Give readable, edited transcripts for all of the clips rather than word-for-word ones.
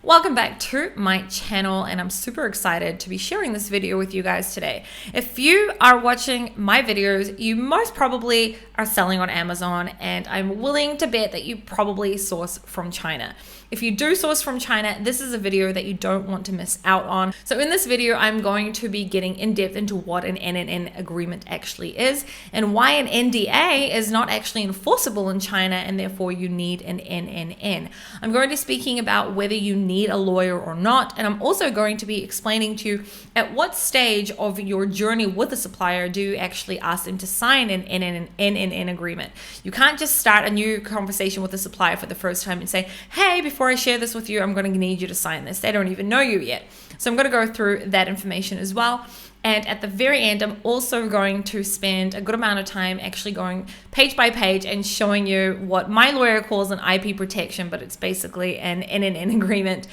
Welcome back to my channel, and I'm super excited to be sharing this video with you guys today. If you are watching my videos, you most probably are selling on Amazon, and I'm willing to bet that you probably source from China. If you do source from China, this is a video that you don't want to miss out on. So in this video, I'm going to be getting in depth into what an NNN agreement actually is and why an NDA is not actually enforceable in China, and therefore you need an NNN. I'm going to be speaking about whether you need a lawyer or not, and I'm also going to be explaining to you at what stage of your journey with a supplier do you actually ask them to sign an NNN agreement. You can't just start a new conversation with a supplier for the first time and say, hey, before I share this with you, I'm going to need you to sign this. They don't even know you yet. So I'm going to go through that information as well. And at the very end, I'm also going to spend a good amount of time actually going page by page and showing you what my lawyer calls an IP protection, but it's basically an NNN agreement.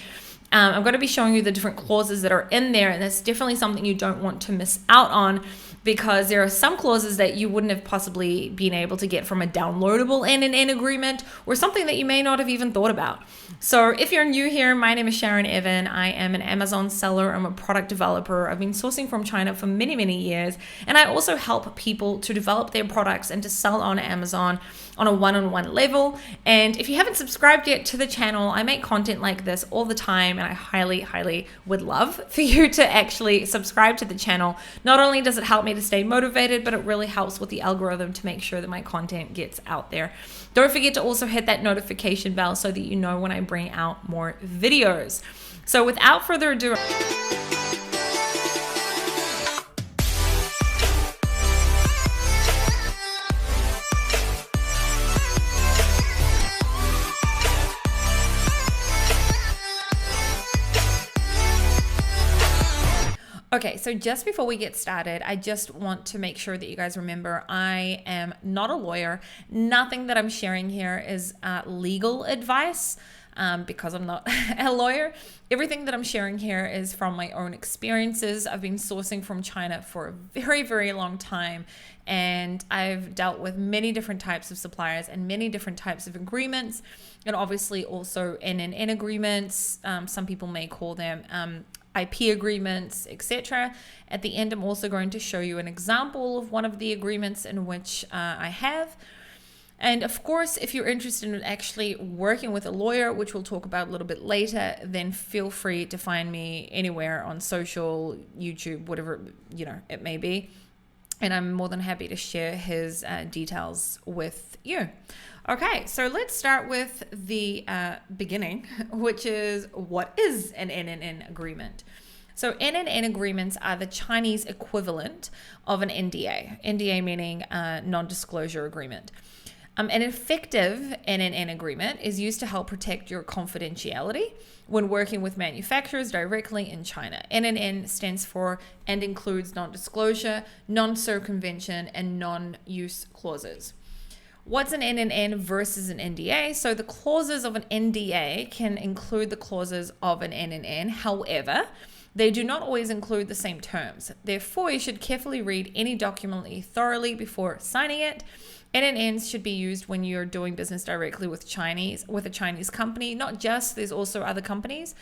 I'm going to be showing you the different clauses that are in there, and that's definitely something you don't want to miss out on, because there are some clauses that you wouldn't have possibly been able to get from a downloadable NNN agreement or something that you may not have even thought about. So if you're new here, my name is Sharon Evan. I am an Amazon seller. I'm a product developer. I've been sourcing from China for many, many years. And I also help people to develop their products and to sell on Amazon on a one-on-one level. And if you haven't subscribed yet to the channel, I make content like this all the time, and I highly, highly would love for you to actually subscribe to the channel. Not only does it help me to stay motivated, but it really helps with the algorithm to make sure that my content gets out there. Don't forget to also hit that notification bell so that you know when I bring out more videos. So without further ado, okay, so just before we get started, I just want to make sure that you guys remember I am not a lawyer. Nothing that I'm sharing here is legal advice because I'm not a lawyer. Everything that I'm sharing here is from my own experiences. I've been sourcing from China for a very, very long time, and I've dealt with many different types of suppliers and many different types of agreements, and obviously also NNN agreements. Some people may call them IP agreements, etc. At the end, I'm also going to show you an example of one of the agreements in which I have. And of course, if you're interested in actually working with a lawyer, which we'll talk about a little bit later, then feel free to find me anywhere on social, YouTube, whatever it may be. And I'm more than happy to share his details with you. Okay, so let's start with the beginning, which is, what is an NNN agreement? So NNN agreements are the Chinese equivalent of an NDA. NDA meaning non-disclosure agreement. An effective NNN agreement is used to help protect your confidentiality when working with manufacturers directly in China. NNN stands for and includes non-disclosure, non-circumvention, and non-use clauses. What's an NNN versus an NDA? So the clauses of an NDA can include the clauses of an NNN. However, they do not always include the same terms. Therefore, you should carefully read any document thoroughly before signing it. NNNs should be used when you're doing business directly with a Chinese company. Not just, there's also other countries,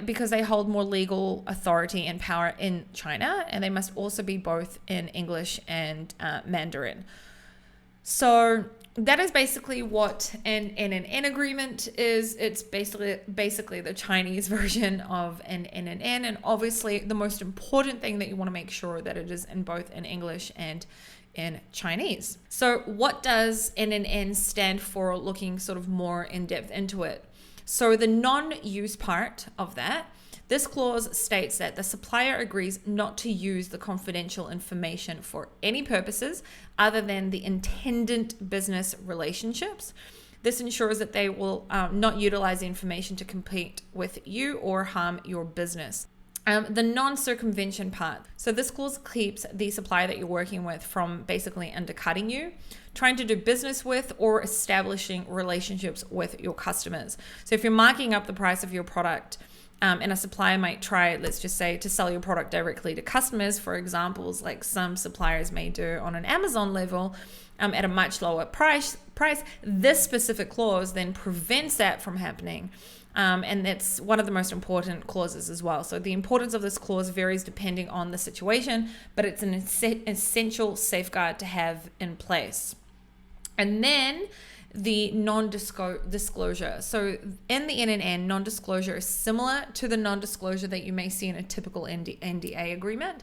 because they hold more legal authority and power in China, and they must also be both in English and Mandarin. So that is basically what an NNN agreement is. It's basically the Chinese version of an NNN, and obviously the most important thing that you want to make sure that it is in both in English and in Chinese. So what does NNN stand for, looking sort of more in depth into it? So the non-use part of that, this clause states that the supplier agrees not to use the confidential information for any purposes other than the intended business relationships. This ensures that they will not utilize the information to compete with you or harm your business. The non-circumvention part. So this clause keeps the supplier that you're working with from basically undercutting you, trying to do business with, or establishing relationships with your customers. So if you're marking up the price of your product And a supplier might try, let's just say, to sell your product directly to customers, for examples like some suppliers may do on an Amazon level, at a much lower price. This specific clause then prevents that from happening. And that's one of the most important clauses as well. So the importance of this clause varies depending on the situation, but it's an essential safeguard to have in place. And then the non-disclosure. So in the NNN, non-disclosure is similar to the non-disclosure that you may see in a typical NDA agreement.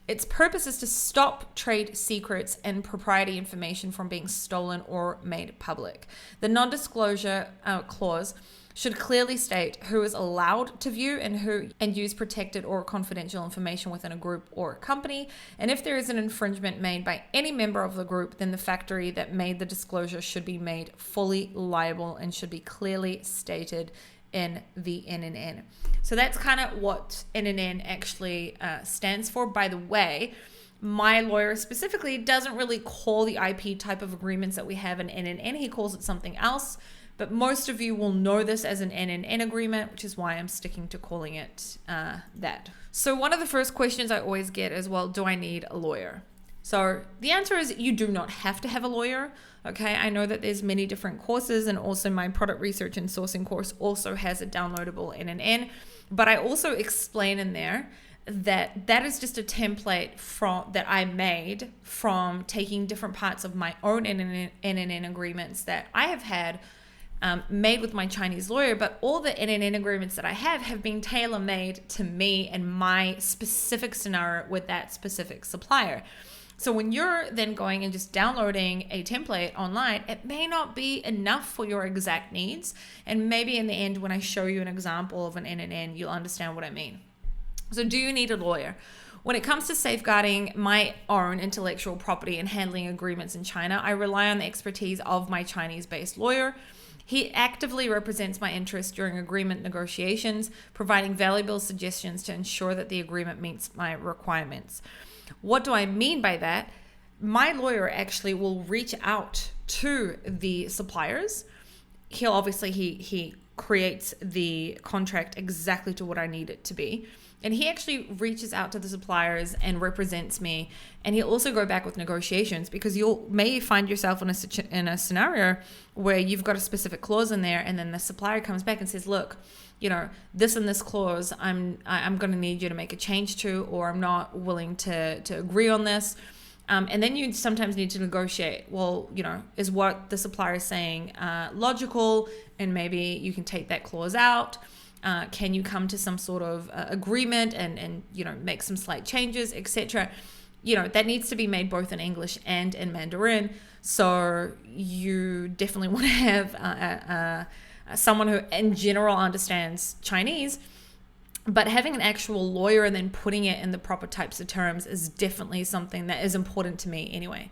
Its purpose is to stop trade secrets and proprietary information from being stolen or made public. The non-disclosure clause should clearly state who is allowed to view and use protected or confidential information within a group or a company. And if there is an infringement made by any member of the group, then the factory that made the disclosure should be made fully liable and should be clearly stated in the NNN. So that's kind of what NNN actually stands for. By the way, my lawyer specifically doesn't really call the IP type of agreements that we have in NNN. He calls it something else. But most of you will know this as an NNN agreement, which is why I'm sticking to calling it that. So one of the first questions I always get is, well, do I need a lawyer? So the answer is you do not have to have a lawyer. Okay, I know that there's many different courses, and also my product research and sourcing course also has a downloadable NNN. But I also explain in there that that is just a template that I made from taking different parts of my own NNN agreements that I have had made with my Chinese lawyer, but all the NNN agreements that I have been tailor-made to me and my specific scenario with that specific supplier. So when you're then going and just downloading a template online, it may not be enough for your exact needs. And maybe in the end, when I show you an example of an NNN, you'll understand what I mean. So do you need a lawyer? When it comes to safeguarding my own intellectual property and handling agreements in China, I rely on the expertise of my Chinese-based lawyer. He actively represents my interests during agreement negotiations, providing valuable suggestions to ensure that the agreement meets my requirements. What do I mean by that? My lawyer actually will reach out to the suppliers. He'll obviously, he creates the contract exactly to what I need it to be. And he actually reaches out to the suppliers and represents me. And he'll also go back with negotiations, because you may find yourself in a scenario where you've got a specific clause in there, and then the supplier comes back and says, look, you know, this and this clause, I'm going to need you to make a change to, or I'm not willing to agree on this. And then you sometimes need to negotiate. Well, you know, is what the supplier is saying logical? And maybe you can take that clause out. Can you come to some sort of agreement and you know, make some slight changes, etc. You know, that needs to be made both in English and in Mandarin. So you definitely want to have someone who in general understands Chinese, but having an actual lawyer and then putting it in the proper types of terms is definitely something that is important to me anyway.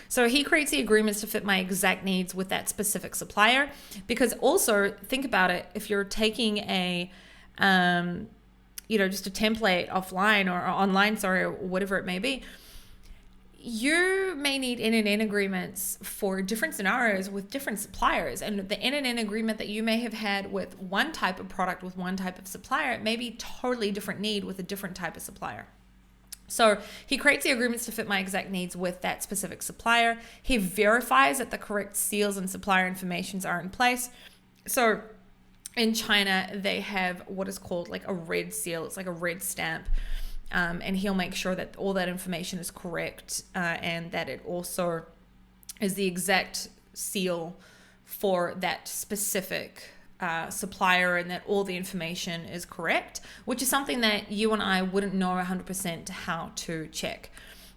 So he creates the agreements to fit my exact needs with that specific supplier. Because also, think about it, if you're taking a, you know, just a template offline or online, or whatever it may be, you may need NNN agreements for different scenarios with different suppliers. And the NNN agreement that you may have had with one type of product with one type of supplier, it may be totally different need with a different type of supplier. So he creates the agreements to fit my exact needs with that specific supplier. He verifies that the correct seals and supplier informations are in place. So in China, they have what is called like a red seal. It's like a red stamp. And he'll make sure that all that information is correct and that it also is the exact seal for that specific supplier, and that all the information is correct, which is something that you and I wouldn't know 100% how to check.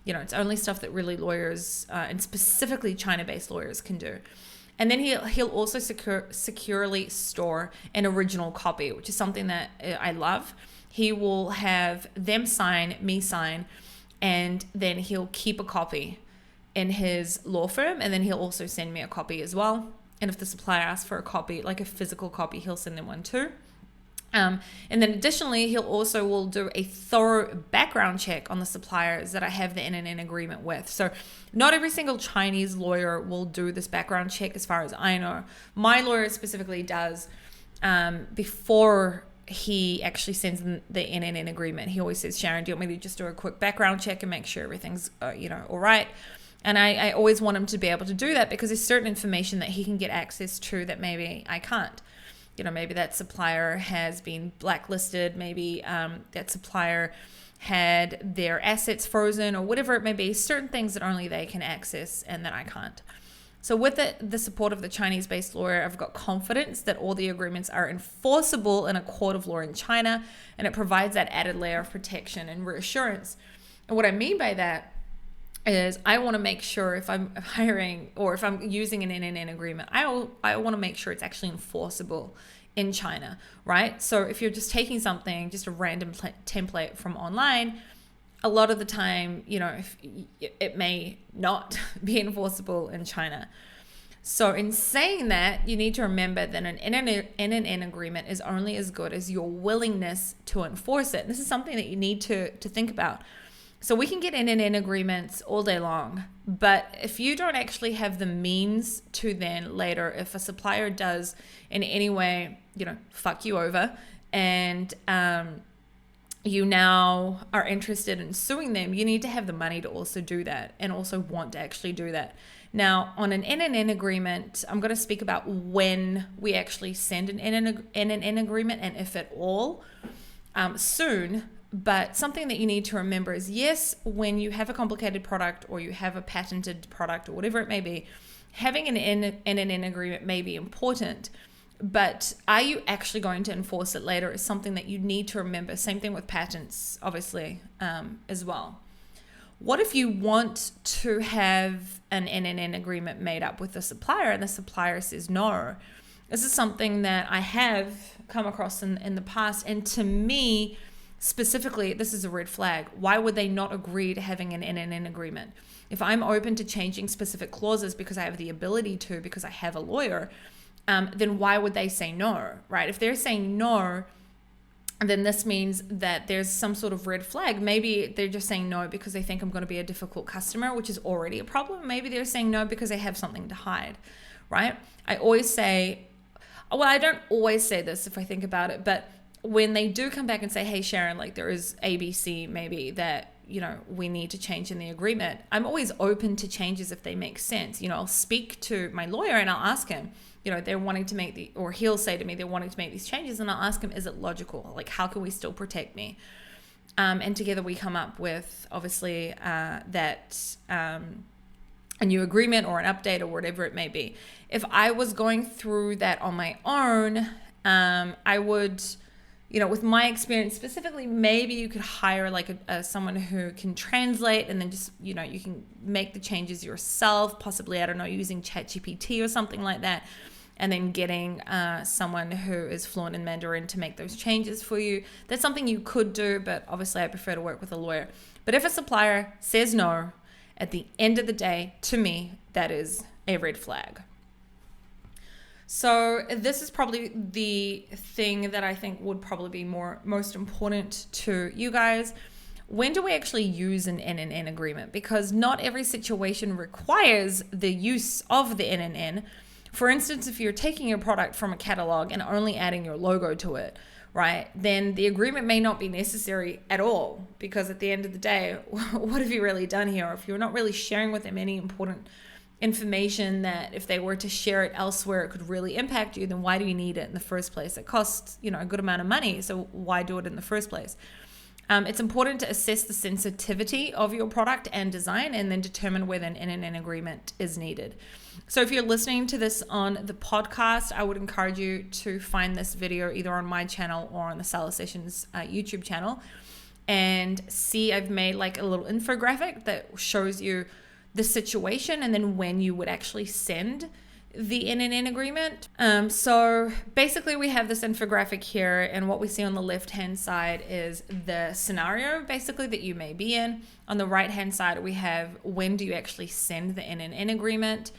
You know, it's only stuff that really lawyers and specifically China-based lawyers can do. And then he'll also securely store an original copy, which is something that I love. He will have them sign, me sign, and then he'll keep a copy in his law firm, and then he'll also send me a copy as well. And if the supplier asks for a copy, like a physical copy, he'll send them one too. And then additionally, he'll also will do a thorough background check on the suppliers that I have the NNN agreement with. So not every single Chinese lawyer will do this background check as far as I know. My lawyer specifically does before he actually sends the NNN agreement, he always says, Sharon, do you want me to just do a quick background check and make sure everything's, all right? And I always want him to be able to do that because there's certain information that he can get access to that maybe I can't. Maybe that supplier has been blacklisted. Maybe that supplier had their assets frozen or whatever it may be. Certain things that only they can access and that I can't. So with the support of the Chinese-based lawyer, I've got confidence that all the agreements are enforceable in a court of law in China, and it provides that added layer of protection and reassurance. And what I mean by that is I want to make sure if I'm hiring or if I'm using an NNN agreement, I want to make sure it's actually enforceable in China, right? So if you're just taking something, just a random template from online, a lot of the time, if it may not be enforceable in China. So in saying that, you need to remember that an NNN agreement is only as good as your willingness to enforce it. This is something that you need to think about. So we can get NNN agreements all day long, but if you don't actually have the means to then later, if a supplier does in any way, fuck you over, and you now are interested in suing them, you need to have the money to also do that and also want to actually do that. Now, on an NNN agreement, I'm going to speak about when we actually send an NNN agreement and if at all soon. But something that you need to remember is, yes, when you have a complicated product or you have a patented product or whatever it may be, having an NNN agreement may be important. But are you actually going to enforce it later is something that you need to remember. Same thing with patents, obviously, as well. What if you want to have an NNN agreement made up with the supplier and the supplier says no? This is something that I have come across in the past. And to me, specifically, this is a red flag. Why would they not agree to having an NNN agreement? If I'm open to changing specific clauses because I have the ability to, because I have a lawyer, then why would they say no, right? If they're saying no, then this means that there's some sort of red flag. Maybe they're just saying no because they think I'm going to be a difficult customer, which is already a problem. Maybe they're saying no because they have something to hide, right? I always say, well, I don't always say this if I think about it, but when they do come back and say, hey, Sharon, like there is ABC maybe that, we need to change in the agreement, I'm always open to changes if they make sense. I'll speak to my lawyer and I'll ask him, they're wanting to make or he'll say to me, they're wanting to make these changes. And I'll ask him, is it logical? Like, how can we still protect me? And together we come up with, obviously, that a new agreement or an update or whatever it may be. If I was going through that on my own, I would, with my experience specifically, maybe you could hire like someone who can translate and then just, you can make the changes yourself, possibly, I don't know, using ChatGPT or something like that. And then getting someone who is fluent in Mandarin to make those changes for you. That's something you could do, but obviously I prefer to work with a lawyer. But if a supplier says no, at the end of the day, to me, that is a red flag. So this is probably the thing that I think would probably be most important to you guys. When do we actually use an NNN agreement? Because not every situation requires the use of the NNN. For instance, if you're taking your product from a catalog and only adding your logo to it, right, then the agreement may not be necessary at all, because at the end of the day, what have you really done here? If you're not really sharing with them any important information that if they were to share it elsewhere, it could really impact you, then why do you need it in the first place? It costs, a good amount of money, so why do it in the first place? It's important to assess the sensitivity of your product and design and then determine whether an NNN agreement is needed. So if you're listening to this on the podcast, I would encourage you to find this video either on my channel or on the Seller Sessions YouTube channel and see I've made like a little infographic that shows you the situation and then when you would actually send the NNN agreement. So basically we have this infographic here, and what we see on the left hand side is the scenario basically that you may be in. On the right hand side we have when do you actually send the NNN agreement,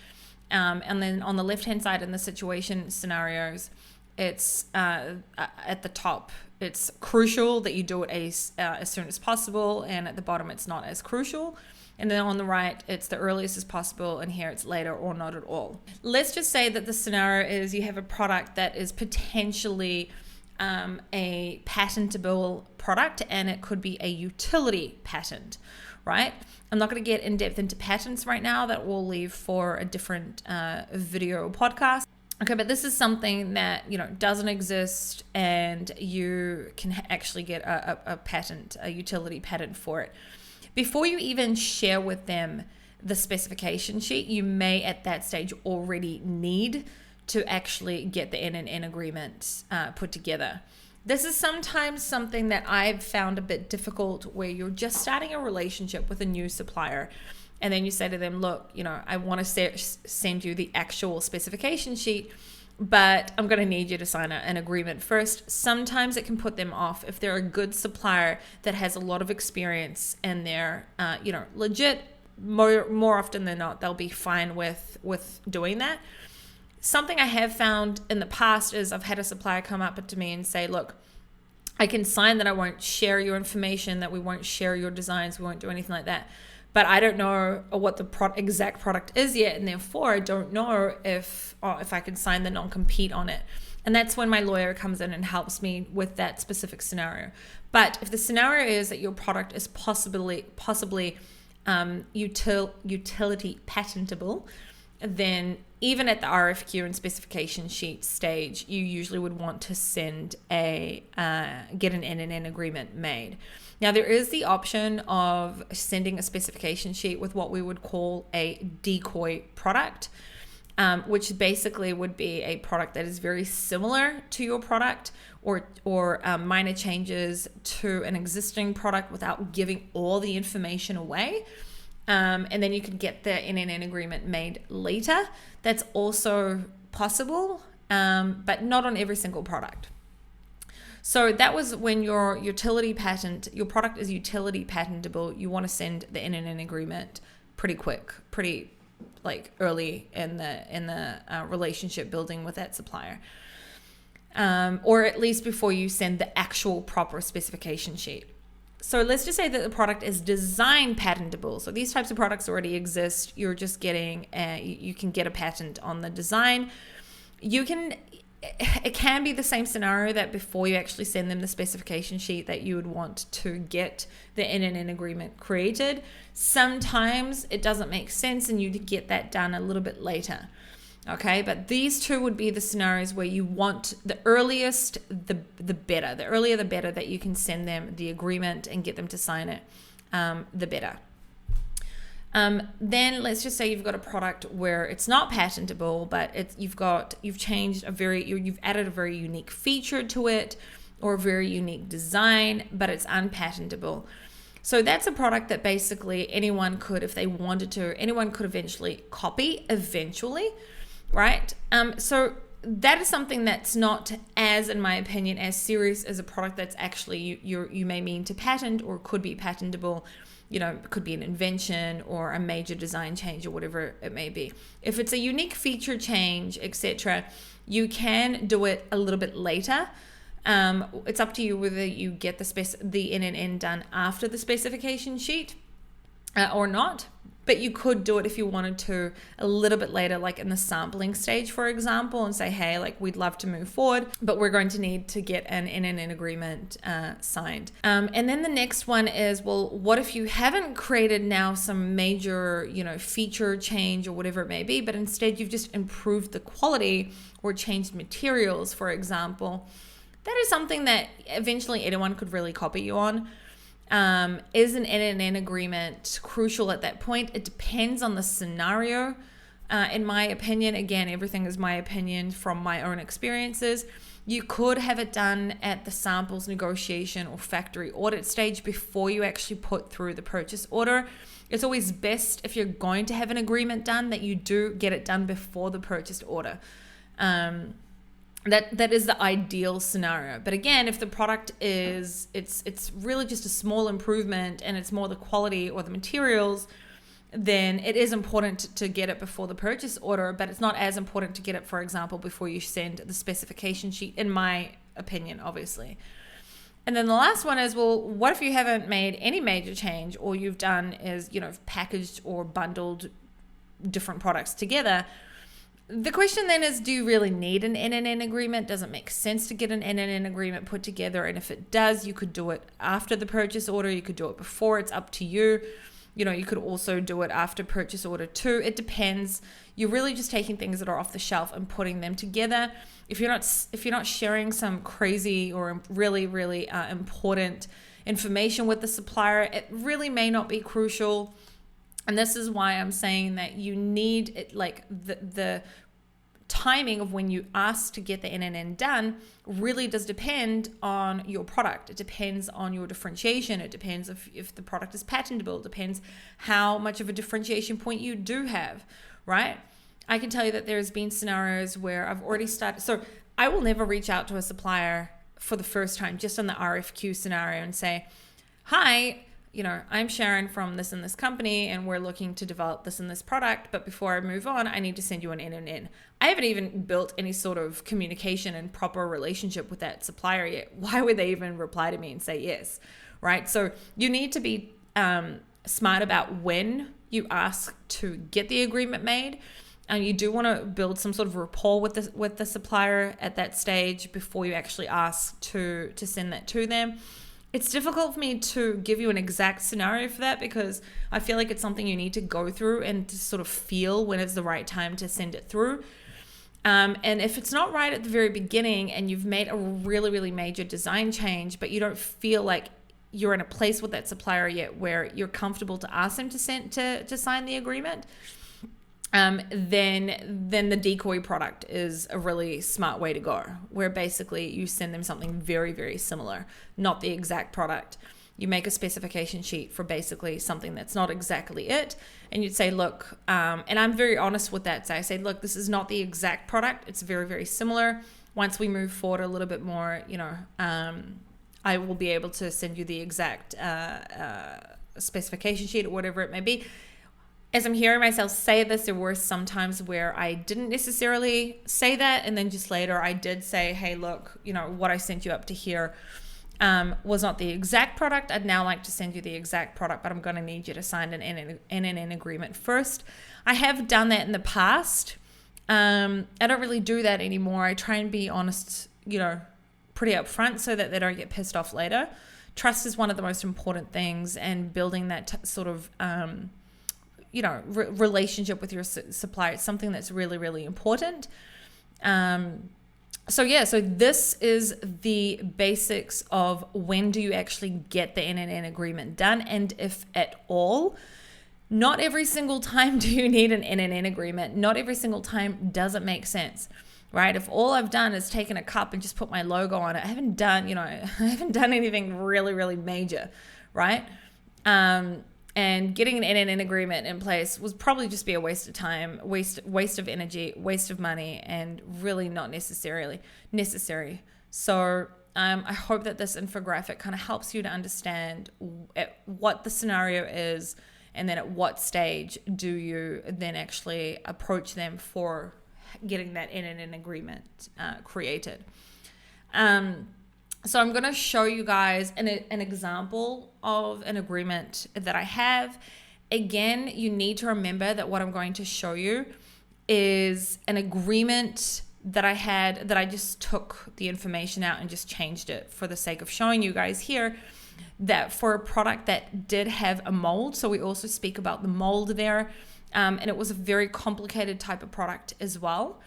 and then on the left hand side in the situation scenarios, it's at the top it's crucial that you do it as soon as possible, and at the bottom it's not as crucial. And then on the right, it's the earliest as possible, and here it's later or not at all. Let's just say that the scenario is you have a product that is potentially a patentable product, and it could be a utility patent, right? I'm not going to get in depth into patents right now. That will leave for a different video podcast. Okay, but this is something that, you know, doesn't exist, and you can actually get a patent, a utility patent for it. Before you even share with them the specification sheet, you may at that stage already need to actually get the NNN agreement put together. This is sometimes something that I've found a bit difficult, where you're just starting a relationship with a new supplier, and then you say to them, look, you know, I want to send you the actual specification sheet, but I'm going to need you to sign an agreement first. Sometimes it can put them off if they're a good supplier that has a lot of experience and they're, you know, legit. More often than not, they'll be fine with doing that. Something I have found in the past is I've had a supplier come up to me and say, look, I can sign that I won't share your information, that we won't share your designs, we won't do anything like that. But I don't know what the exact product is yet, and therefore I don't know if I can sign the non-compete on it. And that's when my lawyer comes in and helps me with that specific scenario. But if the scenario is that your product is possibly utility patentable, then even at the RFQ and specification sheet stage, you usually would want to send get an NNN agreement made. Now, there is the option of sending a specification sheet with what we would call a decoy product, which basically would be a product that is very similar to your product, or minor changes to an existing product without giving all the information away. And then you can get the NNN agreement made later. That's also possible, but not on every single product. So that was when your product is utility patentable. You want to send the NNN agreement pretty quick, pretty like early in the relationship building with that supplier, or at least before you send the actual proper specification sheet. So let's just say that the product is design patentable. So these types of products already exist. You're just getting you can get a patent on the design. It can be the same scenario, that before you actually send them the specification sheet, that you would want to get the NNN agreement created. Sometimes it doesn't make sense and you get that done a little bit later. Okay, but these two would be the scenarios where you want the earliest, the better. The earlier the better that you can send them the agreement and get them to sign it, the better. Then let's just say you've got a product where it's not patentable, but you've added a very unique feature to it, or a very unique design, but it's unpatentable. So that's a product that basically anyone could, if they wanted to, anyone could eventually copy eventually, right? So that is something that's not as, in my opinion, as serious as a product that's actually you may mean to patent or could be patentable. You know, it could be an invention or a major design change or whatever it may be. If it's a unique feature change, etc., you can do it a little bit later. It's up to you whether you get the NNN done after the specification sheet or not. But you could do it if you wanted to a little bit later, like in the sampling stage, for example, and say, hey, like we'd love to move forward, but we're going to need to get an NNN agreement signed. And then the next one is, well, what if you haven't created now some major, feature change or whatever it may be, but instead you've just improved the quality or changed materials, for example. That is something that eventually anyone could really copy you on. Is an NNN agreement crucial at that point? It depends on the scenario. In my opinion, again, everything is my opinion from my own experiences. You could have it done at the samples negotiation or factory audit stage before you actually put through the purchase order. It's always best, if you're going to have an agreement done, that you do get it done before the purchase order. That is the ideal scenario. But again, if the product is, it's really just a small improvement and it's more the quality or the materials, then it is important to get it before the purchase order, but it's not as important to get it, for example, before you send the specification sheet, in my opinion, obviously. And then the last one is, well, what if you haven't made any major change? All you've done is, packaged or bundled different products together. The question then is, do you really need an NNN agreement? Does it make sense to get an NNN agreement put together? And if it does, you could do it after the purchase order. You could do it before. It's up to you. You know, you could also do it after purchase order too. It depends. You're really just taking things that are off the shelf and putting them together. If you're not sharing some crazy or really, really important information with the supplier, it really may not be crucial. And this is why I'm saying that you need it, like the timing of when you ask to get the NNN done really does depend on your product. It depends on your differentiation. It depends if the product is patentable. It depends how much of a differentiation point you do have, right? I can tell you that there's been scenarios where I've already started. So I will never reach out to a supplier for the first time, just on the RFQ scenario, and say, hi, you know, I'm Sharon from this and this company, and we're looking to develop this and this product. But before I move on, I need to send you an NNN. I haven't even built any sort of communication and proper relationship with that supplier yet. Why would they even reply to me and say yes, right? So you need to be smart about when you ask to get the agreement made. And you do want to build some sort of rapport with the supplier at that stage before you actually ask to send that to them. It's difficult for me to give you an exact scenario for that because I feel like it's something you need to go through and to sort of feel when it's the right time to send it through. And if it's not right at the very beginning and you've made a really, really major design change, but you don't feel like you're in a place with that supplier yet where you're comfortable to ask them to sign the agreement, then the decoy product is a really smart way to go, where basically you send them something very, very similar, not the exact product. You make a specification sheet for basically something that's not exactly it. And you'd say, look, and I'm very honest with that. So I say, look, this is not the exact product. It's very, very similar. Once we move forward a little bit more, you know, I will be able to send you the exact specification sheet or whatever it may be. As I'm hearing myself say this, there were some times where I didn't necessarily say that. And then just later I did say, hey, look, you know, what I sent you up to here was not the exact product. I'd now like to send you the exact product, but I'm going to need you to sign an NNN agreement first. I have done that in the past. I don't really do that anymore. I try and be honest, you know, pretty upfront so that they don't get pissed off later. Trust is one of the most important things, and building that sort of you know, relationship with your supplier. It's something that's really, really important. So this is the basics of when do you actually get the NNN agreement done, and if at all. Not every single time do you need an NNN agreement. Not every single time does it make sense, right? If all I've done is taken a cup and just put my logo on it, I haven't done anything really, really major, right? And getting an NNN agreement in place would probably just be a waste of time, waste of energy, waste of money, and really not necessarily necessary. So I hope that this infographic kind of helps you to understand what the scenario is, and then at what stage do you then actually approach them for getting that NNN agreement created. So I'm going to show you guys an example of an agreement that I have. Again, you need to remember that what I'm going to show you is an agreement that I had, that I just took the information out and just changed it for the sake of showing you guys here, that for a product that did have a mold. So we also speak about the mold there. And it was a very complicated type of product as well.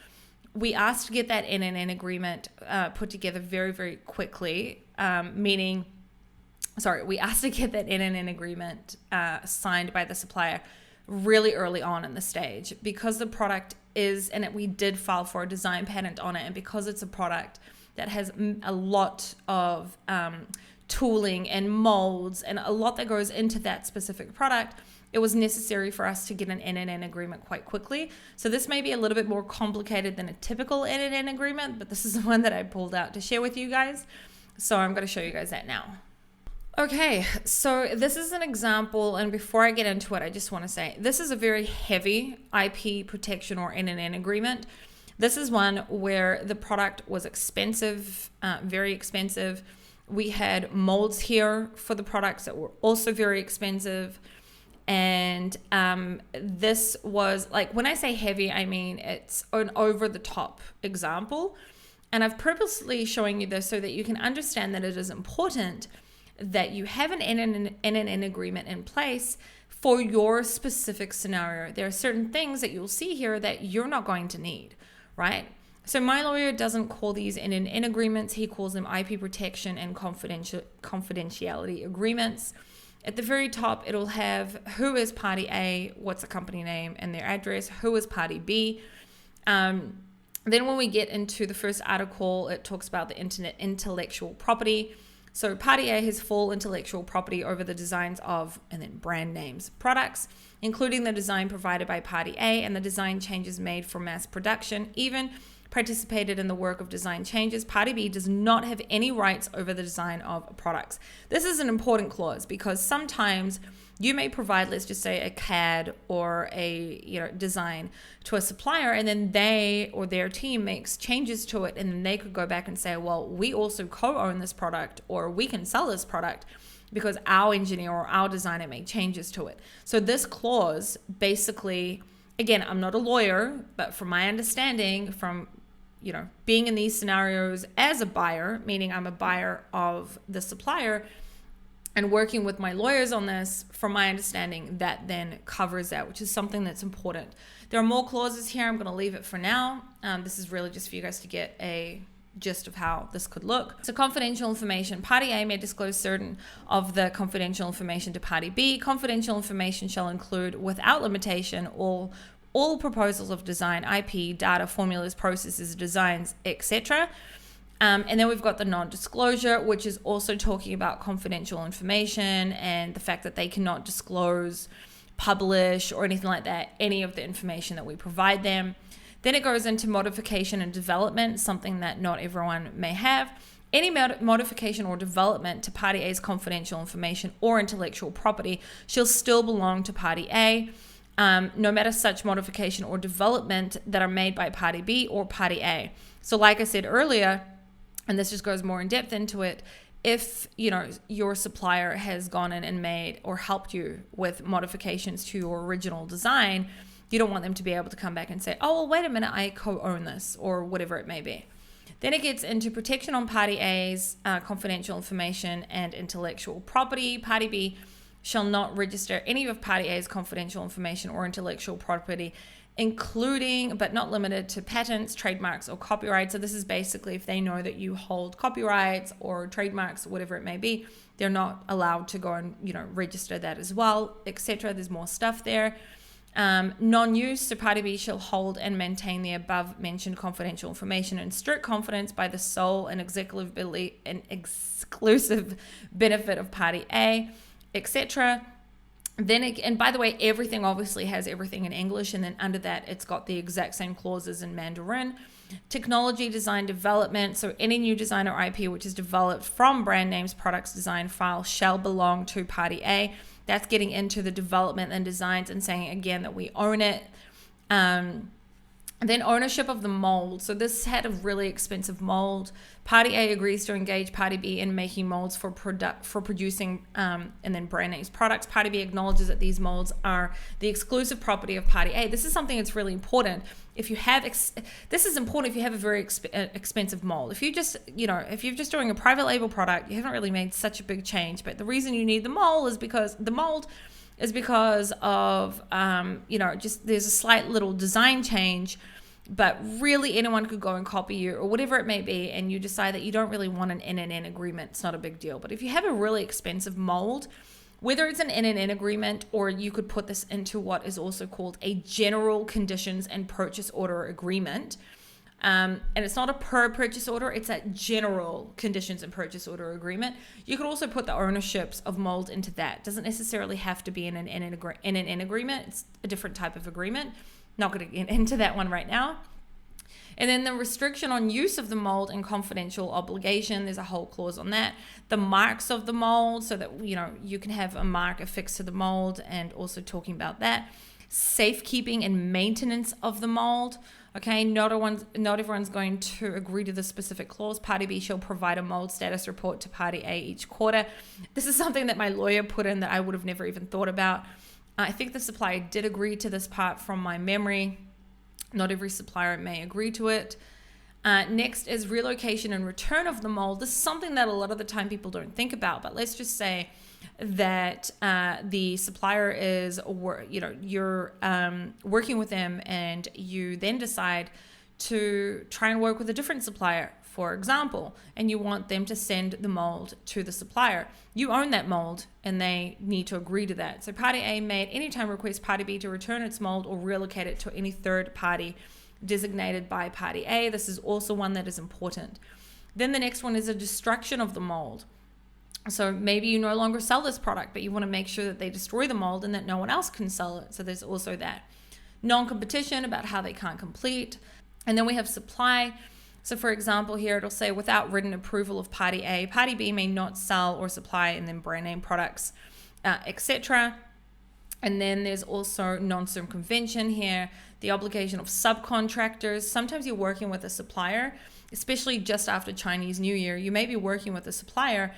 We asked to get that NNN agreement put together very, very quickly, we asked to get that NNN agreement signed by the supplier really early on in the stage, because the product is, and we did file for a design patent on it, and because it's a product that has a lot of tooling and molds and a lot that goes into that specific product, it was necessary for us to get an NNN agreement quite quickly. So this may be a little bit more complicated than a typical NNN agreement, but this is the one that I pulled out to share with you guys. So I'm going to show you guys that now. Okay, so this is an example, and before I get into it, I just want to say this is a very heavy IP protection or NNN agreement. This is one where the product was expensive, very expensive. We had molds here for the products that were also very expensive. And this was like, when I say heavy, I mean it's an over the top example. And I've purposely showing you this so that you can understand that it is important that you have an NNN agreement in place for your specific scenario. There are certain things that you'll see here that you're not going to need, right? So my lawyer doesn't call these NNN agreements. He calls them IP protection and confidentiality agreements. At the very top, it'll have who is party A, what's the company name and their address, who is party B. Then when we get into the first article, it talks about the intellectual property. So party A has full intellectual property over the designs of, and then brand names, products, including the design provided by party A and the design changes made for mass production, even participated in the work of design changes. Party B does not have any rights over the design of products. This is an important clause because sometimes you may provide, let's just say, a CAD or a design to a supplier, and then they or their team makes changes to it, and then they could go back and say, well, we also co-own this product, or we can sell this product because our engineer or our designer made changes to it. So this clause basically, again, I'm not a lawyer, but from my understanding, from being in these scenarios as a buyer, meaning I'm a buyer of the supplier, and working with my lawyers on this, from my understanding, that then covers that, which is something that's important. There are more clauses here. I'm going to leave it for now. This is really just for you guys to get a gist of how this could look. So confidential information. Party A may disclose certain of the confidential information to party B. Confidential information shall include, without limitation, all proposals of design, IP, data, formulas, processes, designs, etc. And then we've got the non-disclosure, which is also talking about confidential information and the fact that they cannot disclose, publish, or anything like that, any of the information that we provide them. Then it goes into modification and development, something that not everyone may have. Any modification or development to party A's confidential information or intellectual property shall still belong to party A, no matter such modification or development that are made by party B or party A. So like I said earlier, and this just goes more in depth into it, if your supplier has gone in and made or helped you with modifications to your original design, you don't want them to be able to come back and say, oh, well, wait a minute, I co-own this, or whatever it may be. Then it gets into protection on party A's confidential information and intellectual property. Party B shall not register any of party A's confidential information or intellectual property, including but not limited to patents, trademarks, or copyright. So this is basically if they know that you hold copyrights or trademarks, whatever it may be, they're not allowed to go and register that as well, etc. There's more stuff there. Non-use, so party B shall hold and maintain the above mentioned confidential information in strict confidence by the sole and exclusive benefit of party A, etc. Then, and by the way, everything obviously has everything in English, and then under that, it's got the exact same clauses in Mandarin. Technology, design, development. So any new design or IP which is developed from brand names, products, design, file shall belong to party A. That's getting into the development and designs and saying again that we own it. Then ownership of the mold. So this had a really expensive mold. Party A agrees to engage Party B in making molds for producing and then brand names products. Party B acknowledges that these molds are the exclusive property of Party A. This is something that's really important. If you have this is important if you have a very expensive mold. If you just if you're just doing a private label product, you haven't really made such a big change. But the reason you need the mold is because of just there's a slight little design change, but really anyone could go and copy you or whatever it may be, and you decide that you don't really want an NNN agreement. It's not a big deal. But if you have a really expensive mold, whether it's an NNN agreement or you could put this into what is also called a general conditions and purchase order agreement, and it's not a per purchase order, it's a general conditions and purchase order agreement. You could also put the ownerships of mold into that. It doesn't necessarily have to be in an NNN agreement. It's a different type of agreement. Not going to get into that one right now. And then the restriction on use of the mold and confidential obligation, there's a whole clause on that. The marks of the mold, so that you can have a mark affixed to the mold, and also talking about that. Safekeeping and maintenance of the mold. Okay, not everyone's going to agree to the specific clause. Party B shall provide a mold status report to Party A each quarter. This is something that my lawyer put in that I would have never even thought about. I think the supplier did agree to this part from my memory. Not every supplier may agree to it. Next is relocation and return of the mold. This is something that a lot of the time people don't think about, but let's just say that the supplier is, you're working with them and you then decide to try and work with a different supplier, for example, and you want them to send the mold to the supplier. You own that mold and they need to agree to that. So party A may at any time request party B to return its mold or relocate it to any third party designated by party A. This is also one that is important. Then the next one is a destruction of the mold. So maybe you no longer sell this product, but you want to make sure that they destroy the mold and that no one else can sell it. So there's also that. Non-competition, about how they can't complete. And then we have supply. So for example, here it'll say without written approval of party A, party B may not sell or supply and then brand name products, etc. And then there's also non-circumvention here, the obligation of subcontractors. Sometimes you're working with a supplier, especially just after Chinese New Year, you may be working with a supplier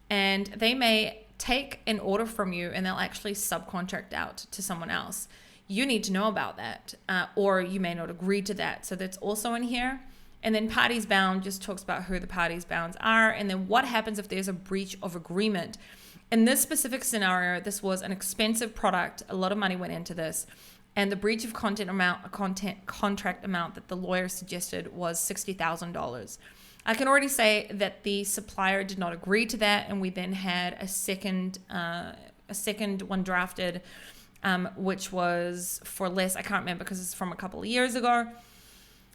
and they may take an order from you and they'll actually subcontract out to someone else. You need to know about that, or you may not agree to that. So that's also in here. And then parties bound just talks about who the parties bounds are. And then what happens if there's a breach of agreement. In this specific scenario, this was an expensive product. A lot of money went into this. And the breach of contract amount that the lawyer suggested was $60,000. I can already say that the supplier did not agree to that. And we then had a second one drafted, which was for less. I can't remember because it's from a couple of years ago.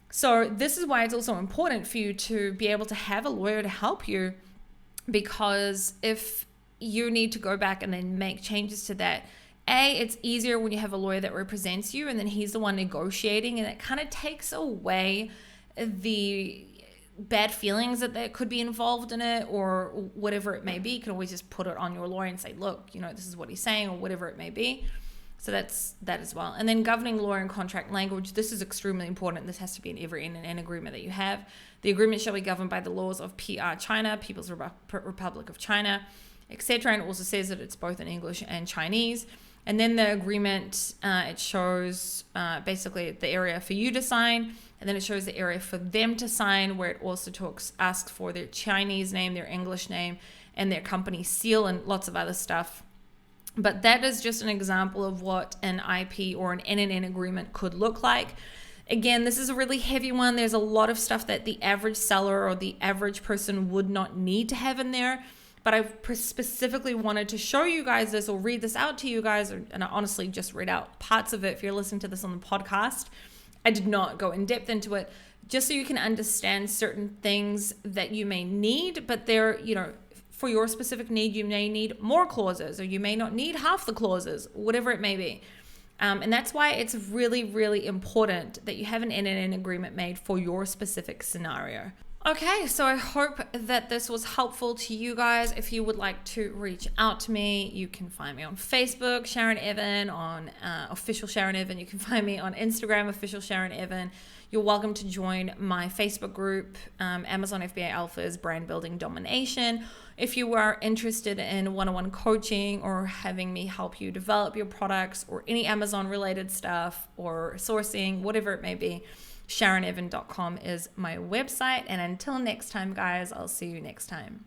So this is why it's also important for you to be able to have a lawyer to help you, because if you need to go back and then make changes to that, it's easier when you have a lawyer that represents you and then he's the one negotiating, and it kind of takes away the bad feelings that could be involved in it or whatever it may be. You can always just put it on your lawyer and say, look, this is what he's saying or whatever it may be. So that's that as well. And then governing law and contract language. This is extremely important. This has to be in every NNN agreement that you have. The agreement shall be governed by the laws of PR China, People's Republic of China, etc. And it also says that it's both in English and Chinese. And then the agreement, it shows basically the area for you to sign. And then it shows the area for them to sign, where it also asks for their Chinese name, their English name, and their company seal and lots of other stuff. But that is just an example of what an IP or an NNN agreement could look like. Again, this is a really heavy one. There's a lot of stuff that the average seller or the average person would not need to have in there. But I specifically wanted to show you guys this or read this out to you guys. And I honestly just read out parts of it. If you're listening to this on the podcast, I did not go in depth into it, just so you can understand certain things that you may need, but they're, for your specific need, you may need more clauses or you may not need half the clauses, whatever it may be. And that's why it's really, really important that you have an NNN agreement made for your specific scenario. Okay, so I hope that this was helpful to you guys. If you would like to reach out to me, you can find me on Facebook, Sharon Evan, on official Sharon Evan. You can find me on Instagram, official Sharon Evan. You're welcome to join my Facebook group, Amazon FBA Alphas Brand Building Domination. If you are interested in one-on-one coaching or having me help you develop your products or any Amazon related stuff or sourcing, whatever it may be, SharonEvan.com is my website. And until next time, guys, I'll see you next time.